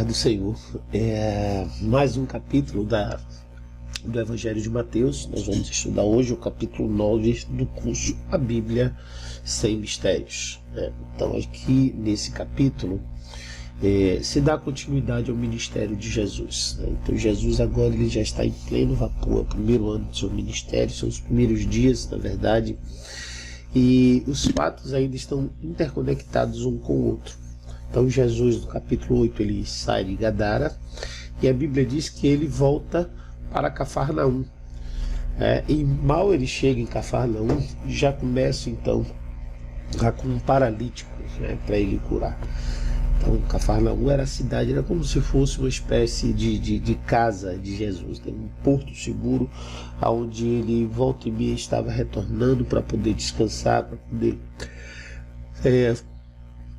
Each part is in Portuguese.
do Senhor. Mais um capítulo do Evangelho de Mateus. Nós vamos estudar hoje o capítulo 9 do curso A Bíblia Sem Mistérios. Então aqui nesse capítulo se dá continuidade ao ministério de Jesus. Então Jesus agora ele já está em pleno vapor, é o primeiro ano do seu ministério, são os primeiros dias, na verdade, e os fatos ainda estão interconectados um com o outro. Então Jesus, no capítulo 8, ele sai de Gadara, e a Bíblia diz que ele volta para Cafarnaum. E mal ele chega em Cafarnaum, já começa então com um paralítico para ele curar. Então Cafarnaum era a cidade, era como se fosse uma espécie de casa de Jesus, um porto seguro, onde ele volta e meia estava retornando para poder descansar, para poder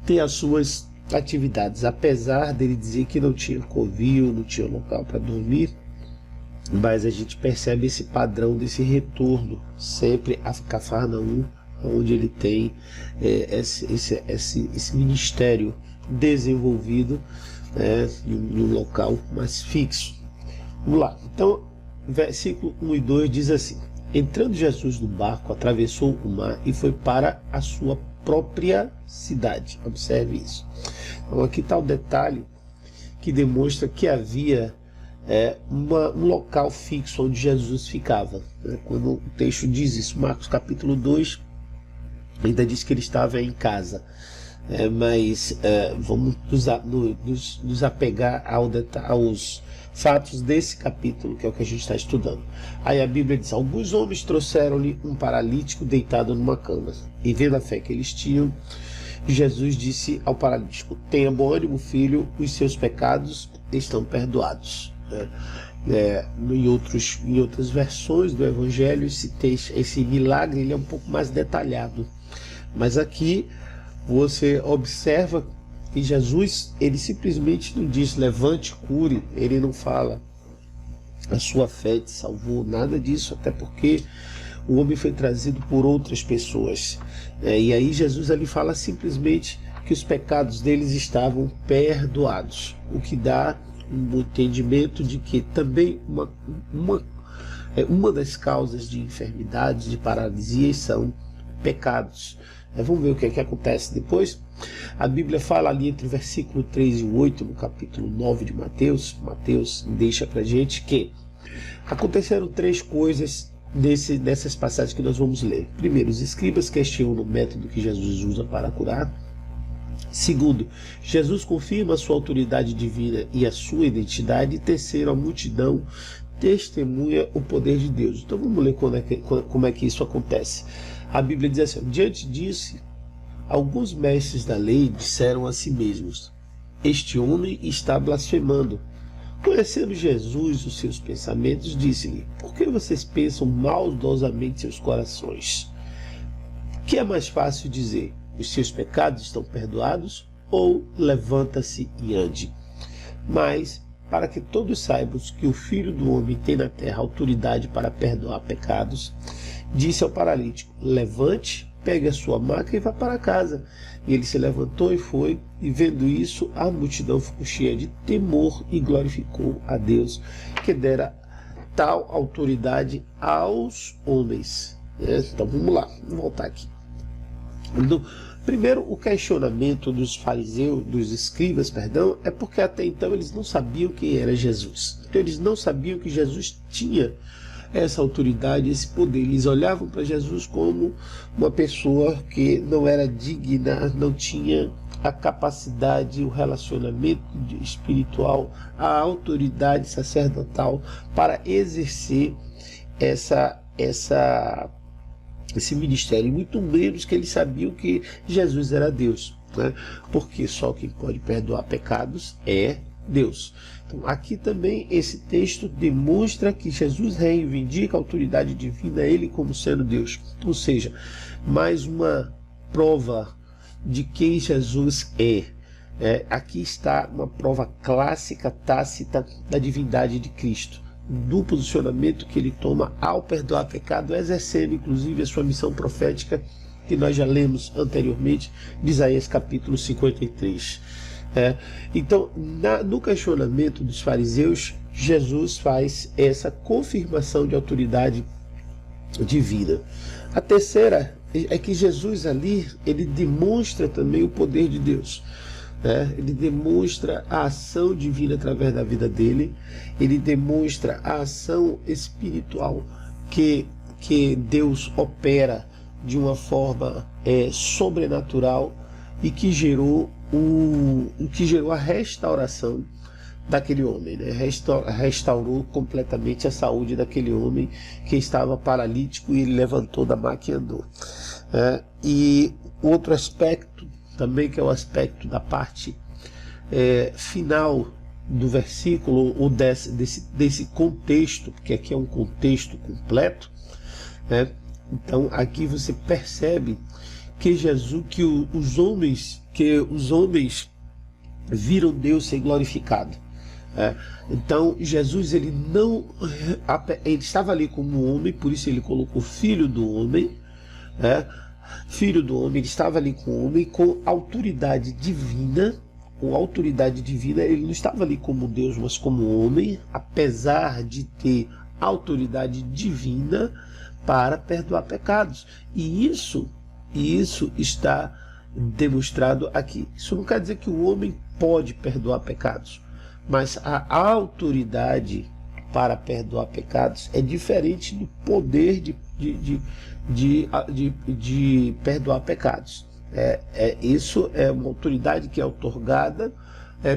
ter as suas atividades, apesar dele dizer que não tinha covil, não tinha local para dormir. Mas a gente percebe esse padrão desse retorno sempre a Cafarnaum, onde ele tem esse ministério desenvolvido em um local mais fixo. Vamos lá. Então, versículo 1 e 2 diz assim: entrando Jesus no barco, atravessou o mar e foi para a sua própria cidade. Observe isso. Então aqui está o detalhe que demonstra que havia um local fixo onde Jesus ficava. Quando o texto diz isso, Marcos capítulo 2 ainda diz que ele estava em casa. Mas vamos nos apegar aos fatos desse capítulo, que é o que a gente está estudando. Aí a Bíblia diz: alguns homens trouxeram-lhe um paralítico deitado numa cama, e vendo a fé que eles tinham, Jesus disse ao paralítico: tenha bom ânimo, filho, os seus pecados estão perdoados. Em outras versões do Evangelho, esse milagre ele é um pouco mais detalhado, mas aqui você observa que Jesus, ele simplesmente não diz levante, cure, ele não fala a sua fé te salvou, nada disso, até porque o homem foi trazido por outras pessoas. E aí Jesus ali fala simplesmente que os pecados deles estavam perdoados, o que dá um entendimento de que também uma das causas de enfermidades, de paralisias, são pecados. Vamos ver o que é que acontece depois. A Bíblia fala ali entre o versículo 3 e 8, no capítulo 9 de Mateus. Mateus deixa pra gente que aconteceram três coisas dessas passagens que nós vamos ler. Primeiro, os escribas questionam o método que Jesus usa para curar. Segundo, Jesus confirma a sua autoridade divina e a sua identidade. E terceiro, a multidão testemunha o poder de Deus. Então vamos ler como é que isso acontece. A Bíblia diz assim: diante disso, alguns mestres da lei disseram a si mesmos: este homem está blasfemando. Conhecendo Jesus os seus pensamentos, disse-lhe: por que vocês pensam maldosamente em seus corações? O que é mais fácil dizer: os seus pecados estão perdoados, ou levanta-se e ande? Mas, para que todos saibam que o Filho do Homem tem na terra autoridade para perdoar pecados, disse ao paralítico: levante, pegue a sua maca e vá para casa. E ele se levantou e foi, e vendo isso, a multidão ficou cheia de temor e glorificou a Deus, que dera tal autoridade aos homens. Então vamos lá, vamos voltar aqui. Primeiro, o questionamento dos fariseus, dos escribas, é porque até então eles não sabiam quem era Jesus. Então eles não sabiam que Jesus tinha essa autoridade, esse poder. Eles olhavam para Jesus como uma pessoa que não era digna, não tinha a capacidade, o relacionamento espiritual, a autoridade sacerdotal para exercer esse ministério, muito menos que eles sabiam que Jesus era Deus, porque só quem pode perdoar pecados é Deus. Então aqui também esse texto demonstra que Jesus reivindica a autoridade divina, ele como sendo Deus, ou seja, mais uma prova de quem Jesus é. Aqui está uma prova clássica, tácita da divindade de Cristo, do posicionamento que ele toma ao perdoar pecado, exercendo inclusive a sua missão profética, que nós já lemos anteriormente, de Isaías capítulo 53. Então, no questionamento dos fariseus, Jesus faz essa confirmação de autoridade divina. A terceira é que Jesus ali, ele demonstra também o poder de Deus. Ele demonstra a ação divina através da vida dele, ele demonstra a ação espiritual que Deus opera de uma forma sobrenatural e que gerou a restauração daquele homem, restaurou completamente a saúde daquele homem que estava paralítico e ele levantou da maca e andou. E outro aspecto também, que é o aspecto da parte final do versículo, ou desse contexto, porque aqui é um contexto completo, então aqui você percebe que os homens viram Deus ser glorificado. Então Jesus, ele estava ali como homem, por isso ele colocou filho do homem, filho do homem, ele estava ali com o homem com autoridade divina. Com autoridade divina, ele não estava ali como Deus, mas como homem, apesar de ter autoridade divina para perdoar pecados. E isso está demonstrado aqui. Isso não quer dizer que o homem pode perdoar pecados, mas a autoridade para perdoar pecados é diferente do poder de perdoar pecados. Isso é uma autoridade que é outorgada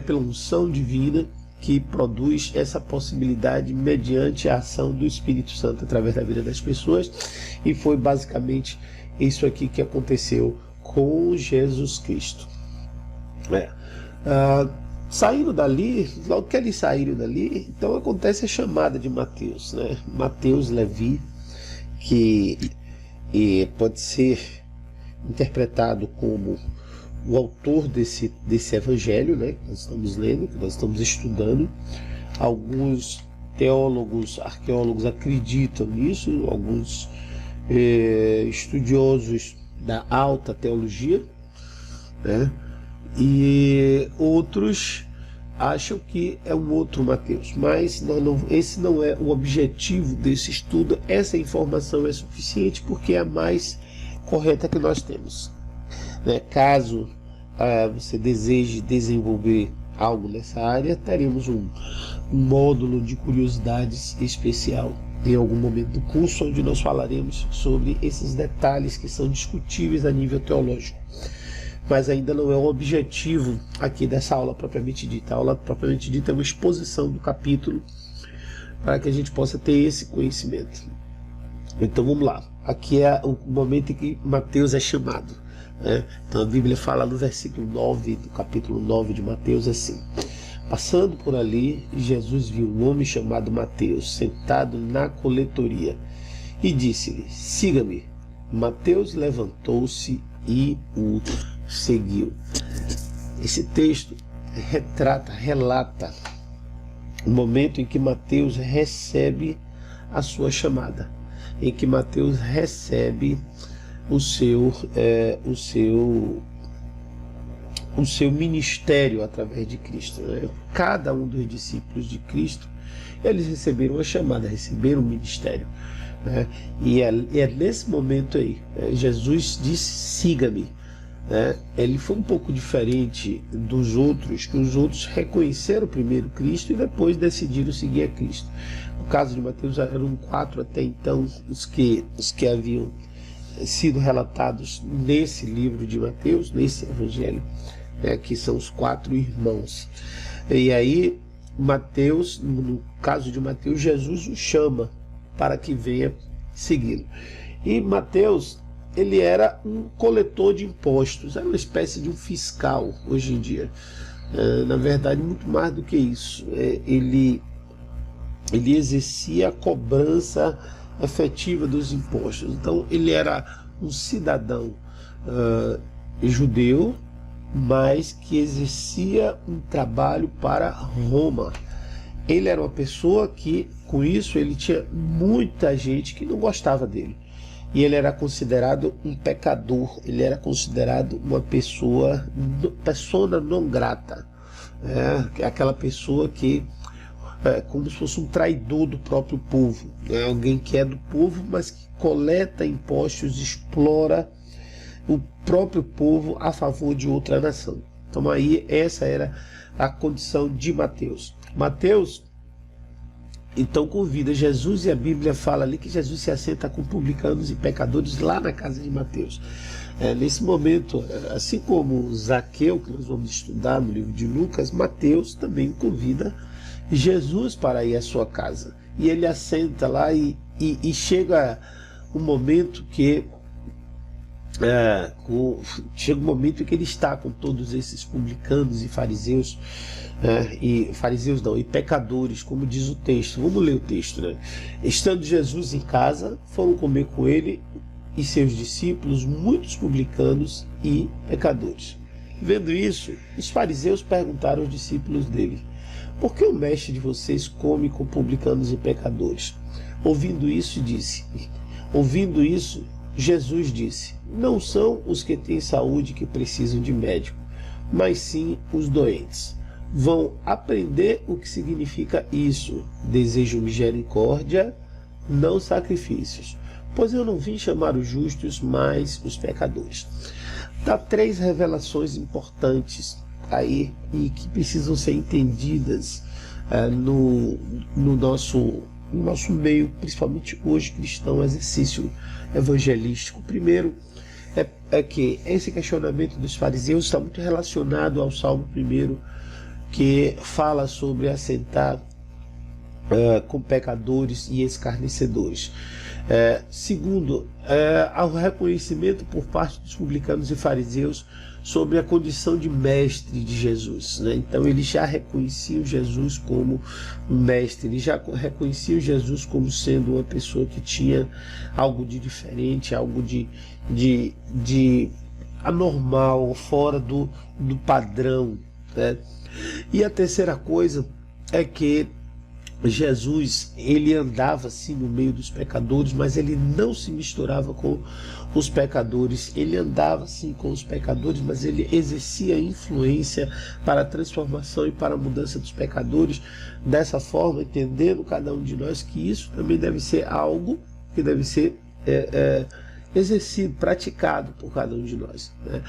pela unção divina, que produz essa possibilidade mediante a ação do Espírito Santo através da vida das pessoas, e foi basicamente isso aqui que aconteceu com Jesus Cristo. Saindo dali, logo que eles saíram dali, então acontece a chamada de Mateus, Mateus Levi, que pode ser interpretado como o autor desse evangelho, que nós estamos lendo, que nós estamos estudando. Alguns teólogos, arqueólogos acreditam nisso, alguns estudiosos da alta teologia, e outros acham que é um outro Mateus, mas esse não é o objetivo desse estudo. Essa informação é suficiente porque é a mais correta que nós temos. Caso você deseje desenvolver algo nessa área, teremos um módulo de curiosidades especial em algum momento do curso, onde nós falaremos sobre esses detalhes que são discutíveis a nível teológico. Mas ainda não é o objetivo aqui dessa aula propriamente dita. A aula propriamente dita é uma exposição do capítulo para que a gente possa ter esse conhecimento. Então vamos lá. Aqui é o momento em que Mateus é chamado. Então a Bíblia fala no versículo 9 do capítulo 9 de Mateus assim: passando por ali, Jesus viu um homem chamado Mateus sentado na coletoria e disse-lhe: siga-me. Mateus levantou-se e o seguiu. Esse texto relata o momento em que Mateus recebe a sua chamada, em que Mateus recebe o seu ministério através de Cristo. Cada um dos discípulos de Cristo, eles receberam a chamada, receberam o ministério. E é nesse momento aí, Jesus disse: siga-me. Ele foi um pouco diferente dos outros, que os outros reconheceram primeiro Cristo e depois decidiram seguir a Cristo. No caso de Mateus, eram 4 até então os que haviam sido relatados nesse livro de Mateus, nesse evangelho, que são os 4 irmãos. E aí Mateus, no caso de Mateus, Jesus o chama para que venha segui-lo. E Mateus, ele era um coletor de impostos, era uma espécie de um fiscal hoje em dia. Na verdade, muito mais do que isso. Ele exercia a cobrança efetiva dos impostos. Então ele era um cidadão judeu, mas que exercia um trabalho para Roma. Ele era uma pessoa que, com isso, ele tinha muita gente que não gostava dele. e ele era considerado um pecador, ele era considerado uma pessoa, persona non grata, aquela pessoa que é como se fosse um traidor do próprio povo, alguém que é do povo, mas que coleta impostos, explora o próprio povo a favor de outra nação. Então aí essa era a condição de Mateus. Mateus então convida Jesus, e a Bíblia fala ali que Jesus se assenta com publicanos e pecadores lá na casa de Mateus. Nesse momento, assim como Zaqueu, que nós vamos estudar no livro de Lucas, Mateus também convida Jesus para ir à sua casa. E ele assenta lá e chega um momento que chega um momento em que ele está com todos esses publicanos e fariseus, e pecadores, como diz o texto. Vamos ler o texto, né? Estando Jesus em casa, foram comer com ele e seus discípulos muitos publicanos e pecadores. Vendo isso, os fariseus perguntaram aos discípulos dele: por que o mestre de vocês come com publicanos e pecadores? Ouvindo isso, Jesus disse: não são os que têm saúde que precisam de médico, mas sim os doentes. Vão aprender o que significa isso. Desejo misericórdia, não sacrifícios, pois eu não vim chamar os justos, mas os pecadores. Dá 3 revelações importantes aí e que precisam ser entendidas no nosso meio, principalmente hoje cristão, exercício evangelístico. Primeiro é que esse questionamento dos fariseus está muito relacionado ao Salmo 1, que fala sobre assentar com pecadores e escarnecedores. Segundo, ao reconhecimento por parte dos publicanos e fariseus sobre a condição de mestre de Jesus, né? Então eles já reconheciam Jesus como um mestre, eles já reconheciam Jesus como sendo uma pessoa que tinha algo de diferente, algo de anormal, fora do padrão, né? E a terceira coisa é que Jesus, ele andava assim no meio dos pecadores, mas ele não se misturava com os pecadores. Ele andava assim com os pecadores, mas ele exercia influência para a transformação e para a mudança dos pecadores. Dessa forma, entendendo cada um de nós que isso também deve ser algo que deve ser exercido, praticado por cada um de nós, né?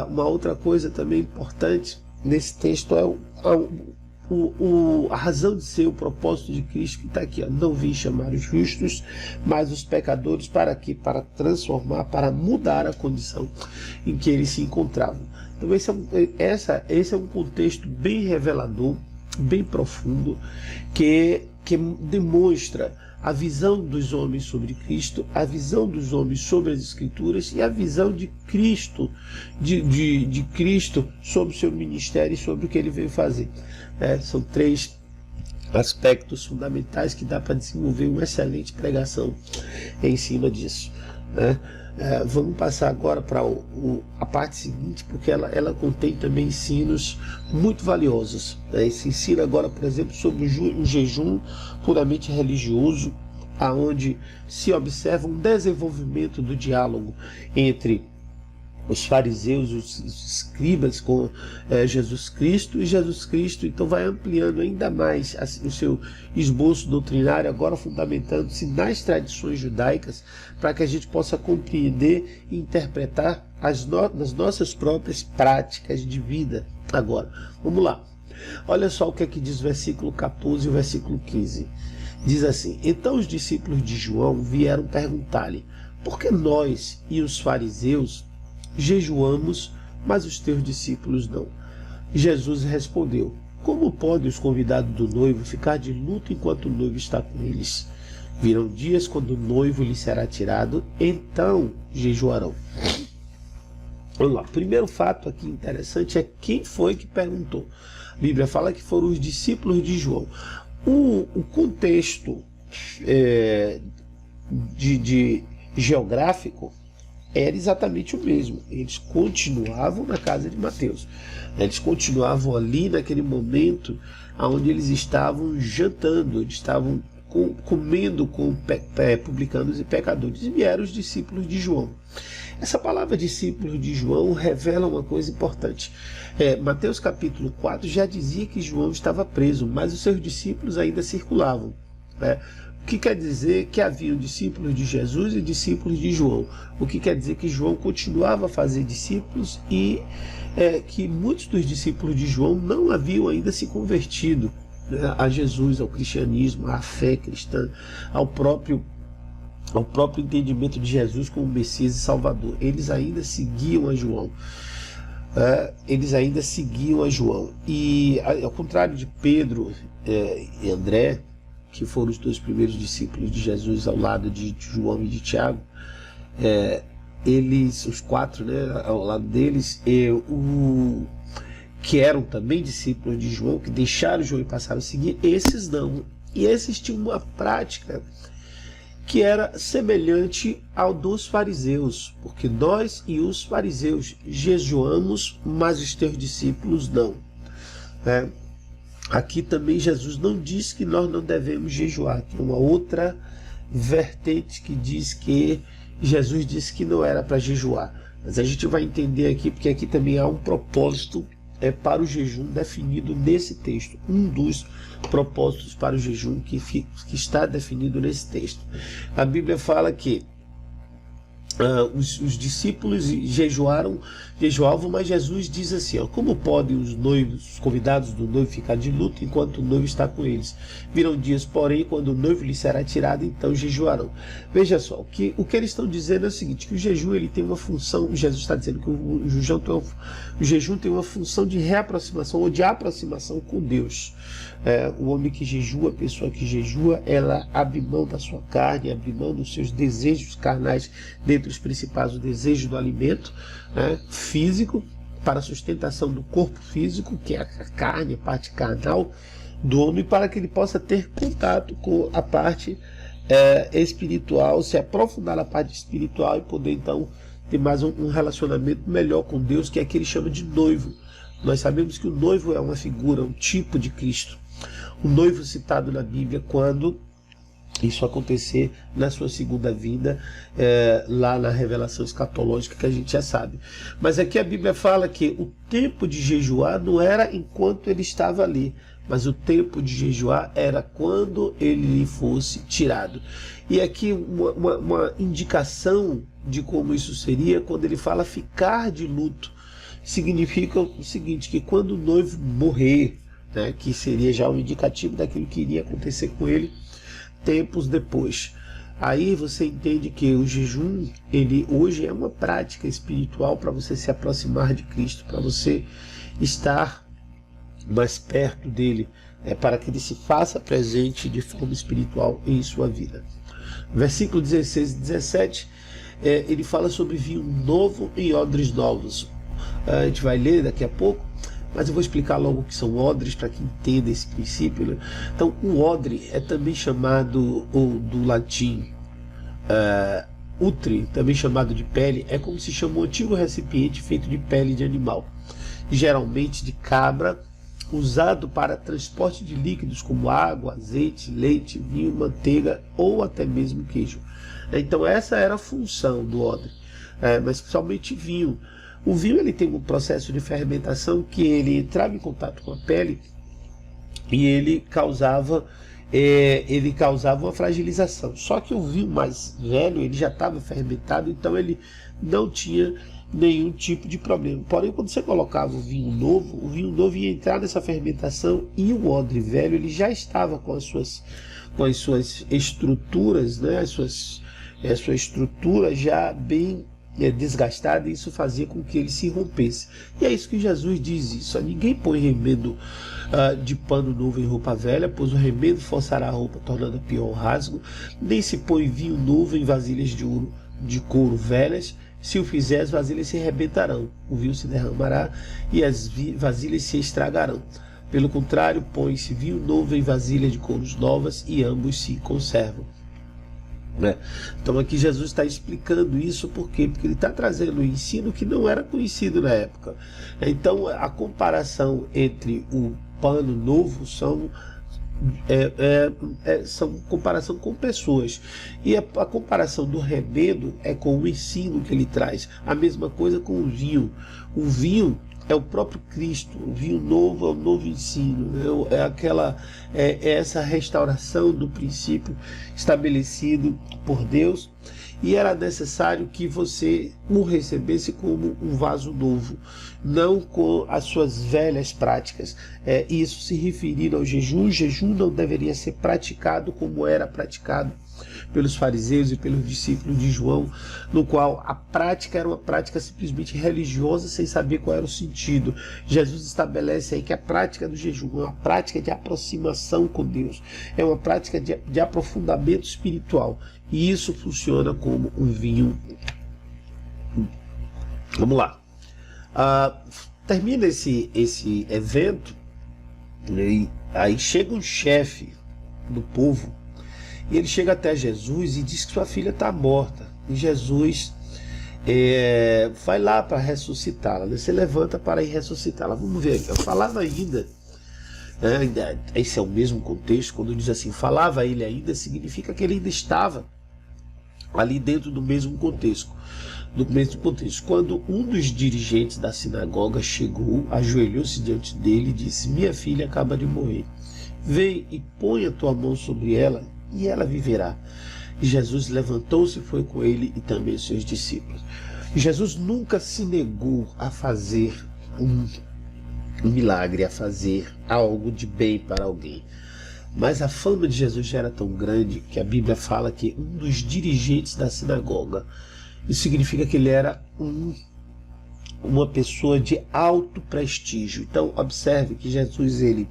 Uma outra coisa também importante nesse texto é a razão de ser, o propósito de Cristo, que está aqui, não vim chamar os justos, mas os pecadores. Para quê? Para transformar, para mudar a condição em que eles se encontravam. Então esse é um contexto bem revelador, bem profundo, que demonstra a visão dos homens sobre Cristo, a visão dos homens sobre as Escrituras e a visão de Cristo, de Cristo sobre o seu ministério e sobre o que ele veio fazer. São 3 aspectos fundamentais que dá para desenvolver uma excelente pregação em cima disso, né? Vamos passar agora para a parte seguinte, porque ela contém também ensinos muito valiosos, né? Esse ensino agora, por exemplo, sobre um jejum puramente religioso, aonde se observa um desenvolvimento do diálogo entre os fariseus, os escribas com Jesus Cristo, e Jesus Cristo então vai ampliando ainda mais o seu esboço doutrinário, agora fundamentando-se nas tradições judaicas, para que a gente possa compreender e interpretar as nossas próprias práticas de vida. Agora, vamos lá. Olha só o que é que diz o versículo 14 e o versículo 15. Diz assim: então os discípulos de João vieram perguntar-lhe: por que nós e os fariseus jejuamos, mas os teus discípulos não? Jesus respondeu: como podem os convidados do noivo ficar de luto enquanto o noivo está com eles? Virão dias quando o noivo lhe será tirado, então jejuarão. Vamos lá. Primeiro fato aqui interessante é quem foi que perguntou. A Bíblia fala que foram os discípulos de João. O contexto geográfico era exatamente o mesmo. Eles continuavam na casa de Mateus. Eles continuavam ali naquele momento onde eles estavam jantando, eles estavam comendo com publicanos e pecadores. E vieram os discípulos de João. Essa palavra discípulos de João revela uma coisa importante. Mateus capítulo 4 já dizia que João estava preso, mas os seus discípulos ainda circulavam. O que quer dizer que haviam discípulos de Jesus e discípulos de João. O que quer dizer que João continuava a fazer discípulos e que muitos dos discípulos de João não haviam ainda se convertido, né, a Jesus, ao cristianismo, à fé cristã, ao próprio entendimento de Jesus como Messias e Salvador. Eles ainda seguiam a João. E ao contrário de Pedro e André, que foram os dois primeiros discípulos de Jesus ao lado de João e de Tiago, os quatro, né, ao lado deles, que eram também discípulos de João, que deixaram João e passaram a seguir, esses não. E esses tinham uma prática que era semelhante ao dos fariseus, porque nós e os fariseus jejuamos, mas os teus discípulos não. Aqui também Jesus não diz que nós não devemos jejuar. Tem uma outra vertente que diz que Jesus disse que não era para jejuar. Mas a gente vai entender aqui, porque aqui também há um propósito para o jejum definido nesse texto. Um dos propósitos para o jejum que está definido nesse texto. A Bíblia fala que os discípulos jejuavam, mas Jesus diz assim, como podem os noivos, os convidados do noivo ficar de luto enquanto o noivo está com eles? Virão dias, porém, quando o noivo lhe será tirado, então jejuarão. Veja só, o que eles estão dizendo é o seguinte, que o jejum ele tem uma função, Jesus está dizendo que o jejum tem uma função de reaproximação ou de aproximação com Deus. O homem que jejua, a pessoa que jejua, ela abre mão da sua carne, abre mão dos seus desejos carnais, dentre os principais o desejo do alimento, físico, para a sustentação do corpo físico, que é a carne, a parte carnal do homem, para que ele possa ter contato com a parte espiritual, se aprofundar na parte espiritual e poder então ter mais um relacionamento melhor com Deus, que é que ele chama de noivo. Nós sabemos que o noivo é uma figura, um tipo de Cristo. O noivo citado na Bíblia quando isso acontecer na sua segunda vinda, lá na revelação escatológica, que a gente já sabe. Mas aqui a Bíblia fala que o tempo de jejuar não era enquanto ele estava ali, mas o tempo de jejuar era quando ele lhe fosse tirado. E aqui uma indicação de como isso seria, quando ele fala ficar de luto, significa o seguinte, que quando o noivo morrer, que seria já um indicativo daquilo que iria acontecer com ele tempos depois. Aí você entende que o jejum, ele hoje é uma prática espiritual para você se aproximar de Cristo, para você estar mais perto dele, para que ele se faça presente de forma espiritual em sua vida. Versículo 16 e 17, ele fala sobre vinho novo em odres novos. A gente vai ler daqui a pouco, mas eu vou explicar logo o que são odres para que entenda esse princípio. Então, o odre é também chamado, do latim, utre, também chamado de pele, é como se chama um antigo recipiente feito de pele de animal, geralmente de cabra, usado para transporte de líquidos como água, azeite, leite, vinho, manteiga ou até mesmo queijo. Então essa era a função do odre, mas principalmente vinho. O vinho ele tem um processo de fermentação que ele entrava em contato com a pele e ele causava uma fragilização. Só que o vinho mais velho ele já estava fermentado, então ele não tinha nenhum tipo de problema. Porém, quando você colocava o vinho novo ia entrar nessa fermentação e o odre velho ele já estava com as suas estruturas, a sua estrutura já bem desgastada, e isso fazia com que ele se rompesse. E é isso que Jesus diz isso. Ninguém põe remendo de pano novo em roupa velha, pois o remendo forçará a roupa, tornando pior o rasgo. Nem se põe vinho novo em vasilhas de couro velhas. Se o fizer, as vasilhas se arrebentarão, o vinho se derramará e as vasilhas se estragarão. Pelo contrário, põe-se vinho novo em vasilhas de couros novas e ambos se conservam. Então aqui Jesus está explicando isso porque ele está trazendo um ensino que não era conhecido na época. Então a comparação entre o pano novo são comparação com pessoas. E a comparação do remendo é com o ensino que ele traz. A mesma coisa com o vinho. O vinho é o próprio Cristo. O vinho novo é o novo ensino. É essa restauração do princípio estabelecido por Deus. E era necessário que você o recebesse como um vaso novo, não com as suas velhas práticas. Isso se referindo ao jejum. O jejum não deveria ser praticado como era praticado pelos fariseus e pelos discípulos de João, no qual a prática era uma prática simplesmente religiosa, sem saber qual era o sentido. Jesus estabelece aí que a prática do jejum é uma prática de aproximação com Deus, é uma prática de aprofundamento espiritual, e isso funciona como um vinho. Vamos lá. Termina esse evento, e aí chega um chefe do povo, e ele chega até Jesus e diz que sua filha está morta. E Jesus vai lá para ressuscitá-la, né? Se levanta para ir ressuscitá-la. Vamos ver, eu falava ainda, esse é o mesmo contexto. Quando diz assim, falava ele ainda, significa que ele ainda estava ali dentro do mesmo contexto. Quando um dos dirigentes da sinagoga chegou, ajoelhou-se diante dele e disse: minha filha acaba de morrer. Vem e põe a tua mão sobre ela e ela viverá. E Jesus levantou-se e foi com ele e também os seus discípulos. Jesus nunca se negou a fazer um milagre, a fazer algo de bem para alguém. Mas a fama de Jesus já era tão grande que a Bíblia fala que um dos dirigentes da sinagoga, isso significa que ele era uma pessoa de alto prestígio. Então observe que Jesus, ele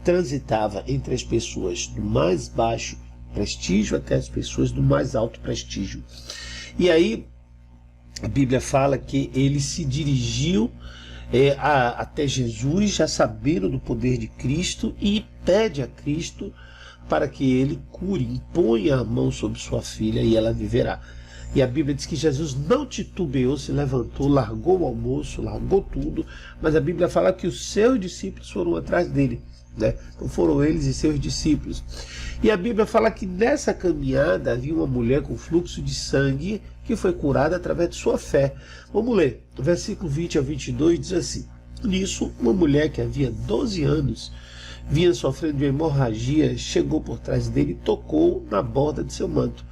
transitava entre as pessoas do mais baixo prestígio até as pessoas do mais alto prestígio. E aí a Bíblia fala que ele se dirigiu até Jesus, já sabendo do poder de Cristo, e pede a Cristo para que ele cure, imponha a mão sobre sua filha e ela viverá. E a Bíblia diz que Jesus não titubeou, se levantou, largou o almoço, largou tudo, mas a Bíblia fala que os seus discípulos foram atrás dele. Então foram eles e seus discípulos. E a Bíblia fala que nessa caminhada havia uma mulher com fluxo de sangue que foi curada através de sua fé. Vamos ler, o versículo 20 a 22 diz assim: nisso, uma mulher que havia 12 anos vinha sofrendo de hemorragia, chegou por trás dele e tocou na borda de seu manto,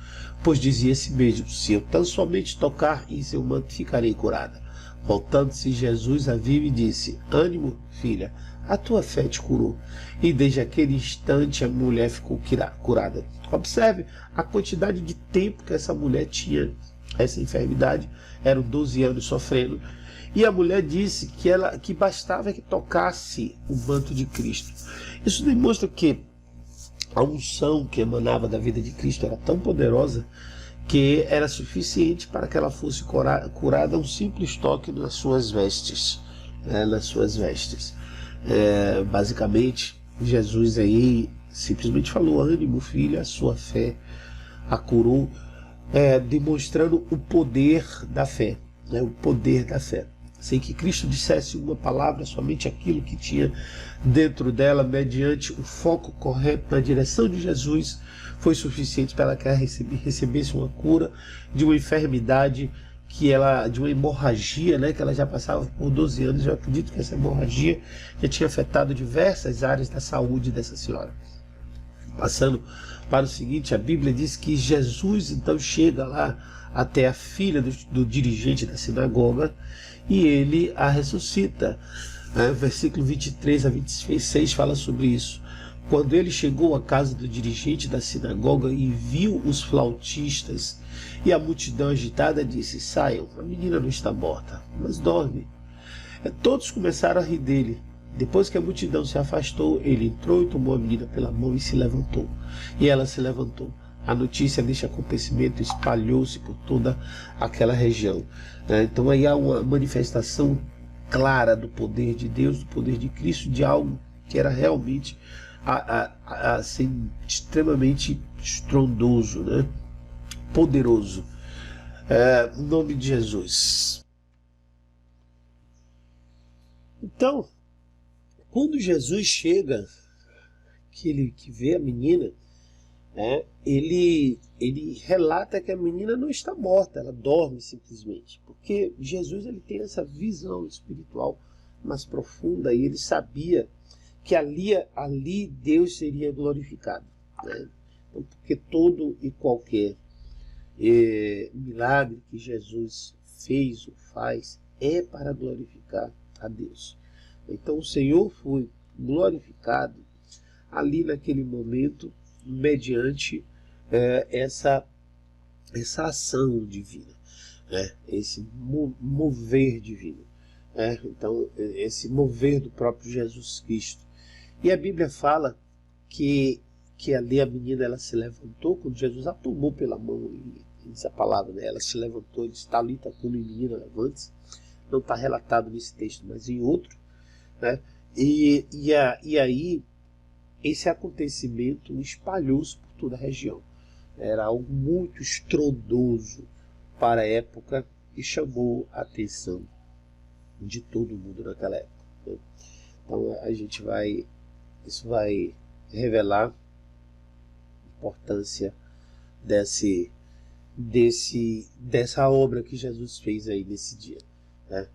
pois dizia a si mesmo: se eu tão somente tocar em seu manto, ficarei curada. Voltando-se, Jesus a viu e disse: ânimo, filha, a tua fé te curou. E desde aquele instante a mulher ficou curada. Observe a quantidade de tempo que essa mulher tinha essa enfermidade. Eram 12 anos sofrendo. E a mulher disse que bastava que tocasse o manto de Cristo. Isso demonstra que a unção que emanava da vida de Cristo era tão poderosa que era suficiente para que ela fosse curada a um simples toque nas suas vestes. Basicamente, Jesus aí simplesmente falou: ânimo, filha, a sua fé a curou, demonstrando o poder da fé, o poder da fé. Sem que Cristo dissesse uma palavra, somente aquilo que tinha dentro dela, mediante o foco correto na direção de Jesus, foi suficiente para que ela recebesse uma cura de uma enfermidade de uma hemorragia, que ela já passava por 12 anos. Eu acredito que essa hemorragia já tinha afetado diversas áreas da saúde dessa senhora. Passando para o seguinte, a Bíblia diz que Jesus então chega lá até a filha do dirigente da sinagoga e ele a ressuscita. Versículo 23 a 26 fala sobre isso. Quando ele chegou à casa do dirigente da sinagoga e viu os flautistas e a multidão agitada, disse: saiam, a menina não está morta, mas dorme. Todos começaram a rir dele. Depois que a multidão se afastou, ele entrou e tomou a menina pela mão e se levantou. E ela se levantou. A notícia deste acontecimento espalhou-se por toda aquela região. Então aí há uma manifestação clara do poder de Deus, do poder de Cristo, de algo que era realmente assim, extremamente estrondoso, poderoso. Em nome de Jesus. Então, quando Jesus chega, que vê a menina, ele relata que a menina não está morta, ela dorme simplesmente. Porque Jesus ele tem essa visão espiritual mais profunda e ele sabia que ali Deus seria glorificado. Né? Então, porque todo e qualquer milagre que Jesus fez ou faz é para glorificar a Deus. Então o Senhor foi glorificado ali naquele momento mediante essa ação divina, esse mover divino. Então esse mover do próprio Jesus Cristo. E a Bíblia fala que ali a menina ela se levantou, quando Jesus a tomou pela mão, e essa palavra, né, ela se levantou, ele está ali, está com a menina, levante-se. Não está relatado nesse texto, mas em outro. Né? E aí, esse acontecimento espalhou-se por toda a região. Era algo muito estrondoso para a época e chamou a atenção de todo mundo naquela época. Né? Então, isso vai revelar a importância dessa obra que Jesus fez aí nesse dia. Né?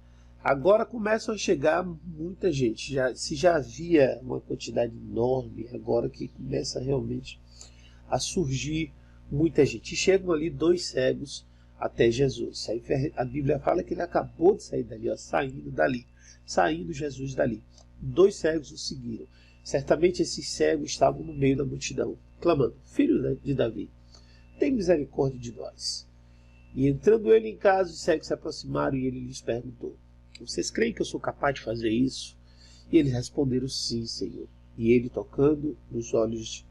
Agora começam a chegar muita gente. Se já havia uma quantidade enorme, agora que começa realmente a surgir muita gente. E chegam ali 2 cegos até Jesus. A Bíblia fala que ele acabou de sair dali, saindo Jesus dali. 2 cegos o seguiram. Certamente esses cegos estavam no meio da multidão, clamando: Filho de Davi, tem misericórdia de nós. E entrando ele em casa, os cegos se aproximaram e ele lhes perguntou: Vocês creem que eu sou capaz de fazer isso? E eles responderam: Sim, Senhor. E ele, tocando nos olhos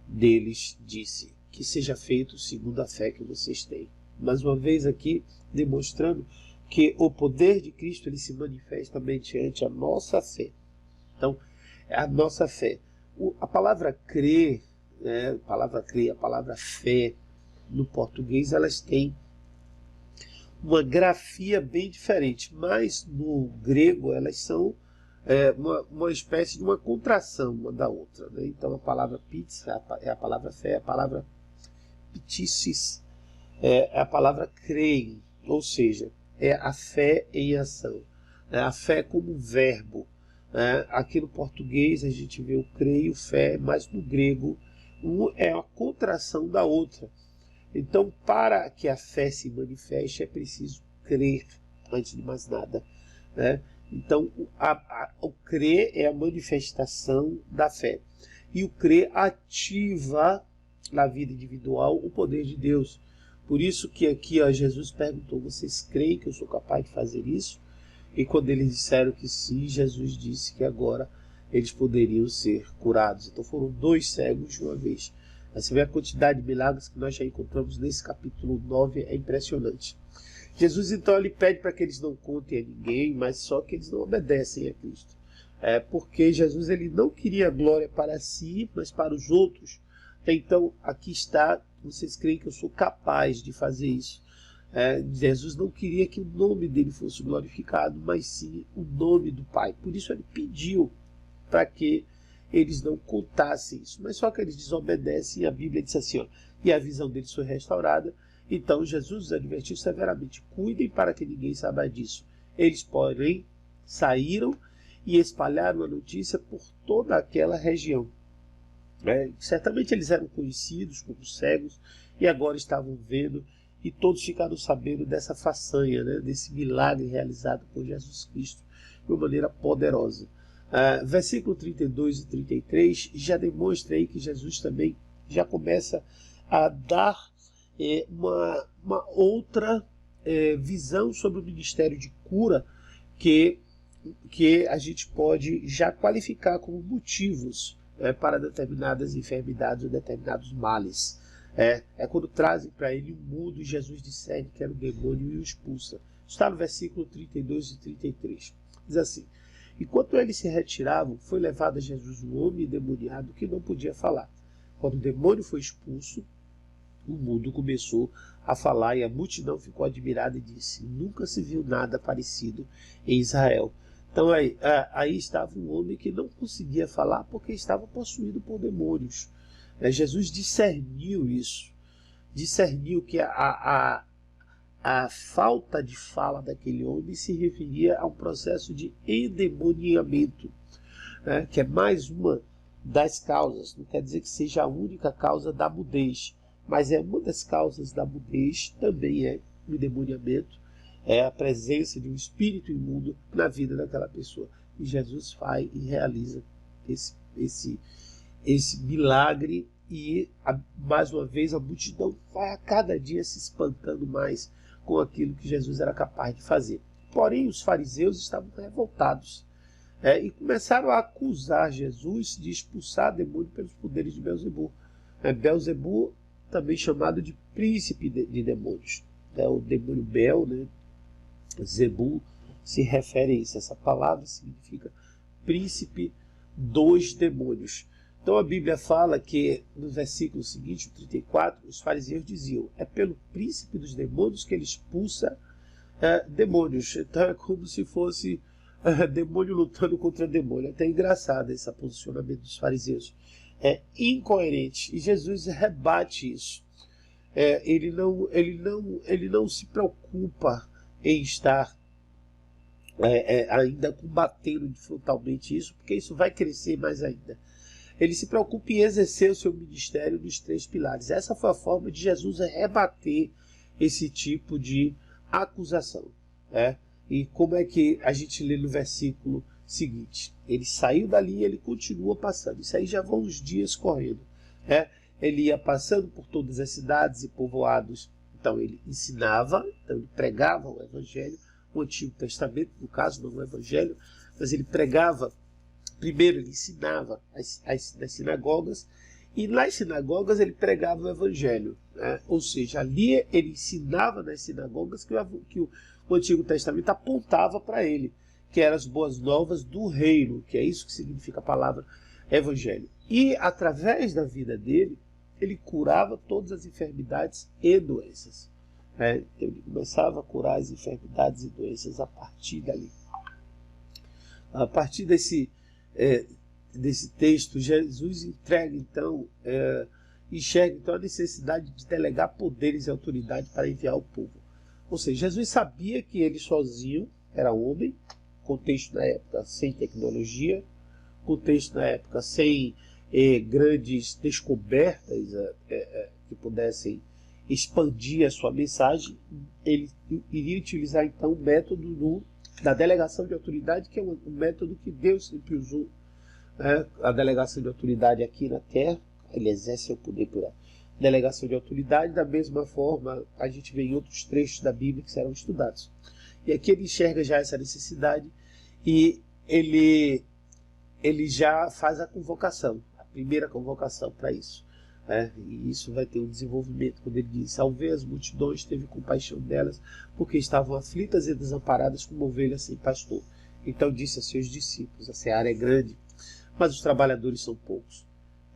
deles, disse: Que seja feito segundo a fé que vocês têm. Mais uma vez aqui, demonstrando que o poder de Cristo ele se manifesta mediante a nossa fé. Então, a nossa fé. A palavra crer, a palavra fé, no português, elas têm uma grafia bem diferente, mas no grego elas são uma espécie de uma contração uma da outra. Né? Então a palavra pizza é a palavra fé, a palavra ptisis é a palavra creio, ou seja, é a fé em ação, a fé como verbo. Aqui no português a gente vê o creio, fé, mas no grego é a contração da outra. Então, para que a fé se manifeste, é preciso crer, antes de mais nada. Né? Então, o crer é a manifestação da fé. E o crer ativa na vida individual o poder de Deus. Por isso que aqui Jesus perguntou: Vocês creem que eu sou capaz de fazer isso? E quando eles disseram que sim, Jesus disse que agora eles poderiam ser curados. Então foram 2 cegos de uma vez. Você vê a quantidade de milagres que nós já encontramos nesse capítulo 9, é impressionante. Jesus então ele pede para que eles não contem a ninguém, mas só que eles não obedecem a Cristo. Porque Jesus ele não queria glória para si, mas para os outros. Então aqui está: vocês creem que eu sou capaz de fazer isso? Jesus não queria que o nome dele fosse glorificado, mas sim o nome do Pai. Por isso ele pediu para que eles não contassem isso. Mas só que eles desobedecem, e a Bíblia diz assim, e a visão deles foi restaurada. Então Jesus os advertiu severamente: Cuidem para que ninguém saiba disso. Eles, porém, saíram e espalharam a notícia por toda aquela região. Certamente eles eram conhecidos como cegos e agora estavam vendo, e todos ficaram sabendo dessa façanha, desse milagre realizado por Jesus Cristo de uma maneira poderosa. Versículo 32 e 33 já demonstra aí que Jesus também já começa a dar uma outra visão sobre o ministério de cura que a gente pode já qualificar como motivos para determinadas enfermidades ou determinados males. Quando trazem para ele um mudo e Jesus discerne que era um demônio e o expulsa. Está no versículo 32 e 33. Diz assim: Enquanto eles se retiravam, foi levado a Jesus um homem endemoniado que não podia falar. Quando o demônio foi expulso, o mudo começou a falar e a multidão ficou admirada e disse: Nunca se viu nada parecido em Israel. Então aí estava um homem que não conseguia falar porque estava possuído por demônios. Jesus discerniu isso, discerniu que a falta de fala daquele homem se referia a um processo de endemoniamento, né, que é mais uma das causas. Não quer dizer que seja a única causa da mudez, mas é uma das causas da mudez, também é o endemoniamento, é a presença de um espírito imundo na vida daquela pessoa. E Jesus vai e realiza esse milagre, e mais uma vez a multidão vai a cada dia se espantando mais com aquilo que Jesus era capaz de fazer. Porém, os fariseus estavam revoltados, e começaram a acusar Jesus de expulsar demônio pelos poderes de Belzebu. Belzebu, também chamado de príncipe de demônios. O demônio Bel, né? Zebu se refere a isso. Essa palavra significa príncipe dos demônios. Então a Bíblia fala que no versículo seguinte, o 34, os fariseus diziam: é pelo príncipe dos demônios que ele expulsa demônios. Então é como se fosse demônio lutando contra demônio. É até engraçado esse posicionamento dos fariseus. É incoerente. E Jesus rebate isso. Ele não se preocupa em estar ainda combatendo frontalmente isso, porque isso vai crescer mais ainda. Ele se preocupa em exercer o seu ministério nos 3 pilares. Essa foi a forma de Jesus rebater esse tipo de acusação. E como é que a gente lê no versículo seguinte? Ele saiu dali e ele continua passando. Isso aí já vão os dias correndo. Ele ia passando por todas as cidades e povoados. Então ele ensinava, então ele pregava o Evangelho, o Antigo Testamento, no caso, não o Evangelho, mas ele pregava. Primeiro ele ensinava nas sinagogas, e nas sinagogas ele pregava o Evangelho. Ou seja, ali ele ensinava nas sinagogas que o Antigo Testamento apontava para ele, que eram as boas novas do reino, que é isso que significa a palavra Evangelho. E através da vida dele, ele curava todas as enfermidades e doenças. Então ele começava a curar as enfermidades e doenças a partir dali. A partir desse texto, Jesus enxerga então a necessidade de delegar poderes e autoridade para enviar o povo. Ou seja, Jesus sabia que ele sozinho era homem, contexto na época sem tecnologia, contexto na época sem grandes descobertas que pudessem expandir a sua mensagem. Ele iria utilizar então o método da delegação de autoridade, que é um método que Deus sempre usou. A delegação de autoridade aqui na terra, ele exerce o poder por delegação de autoridade. Da mesma forma, a gente vê em outros trechos da Bíblia que serão estudados. E aqui ele enxerga já essa necessidade, e ele já faz a convocação, a primeira convocação para isso. E isso vai ter um desenvolvimento quando ele diz: ao ver as multidões, teve compaixão delas, porque estavam aflitas e desamparadas como ovelhas sem pastor. Então disse a seus discípulos: a seara é grande, mas os trabalhadores são poucos.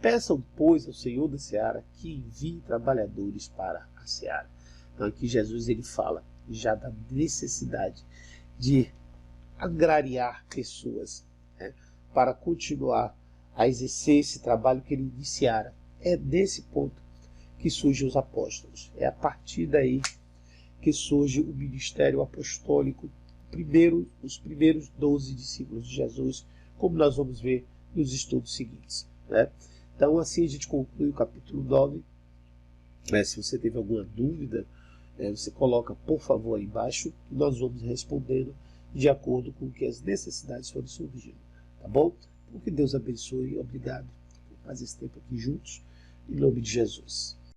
Peçam, pois, ao Senhor da seara que envie trabalhadores para a seara. Então aqui Jesus ele fala já da necessidade de agrariar pessoas, para continuar a exercer esse trabalho que ele iniciara. É desse ponto que surgem os apóstolos. É a partir daí que surge o ministério apostólico, os primeiros 12 discípulos de Jesus, como nós vamos ver nos estudos seguintes. Então assim a gente conclui o capítulo 9. Se você teve alguma dúvida, você coloca por favor aí embaixo, que nós vamos respondendo de acordo com que as necessidades forem surgindo. Tá bom? Então que Deus abençoe. Obrigado por fazer esse tempo aqui juntos. Em nome de Jesus.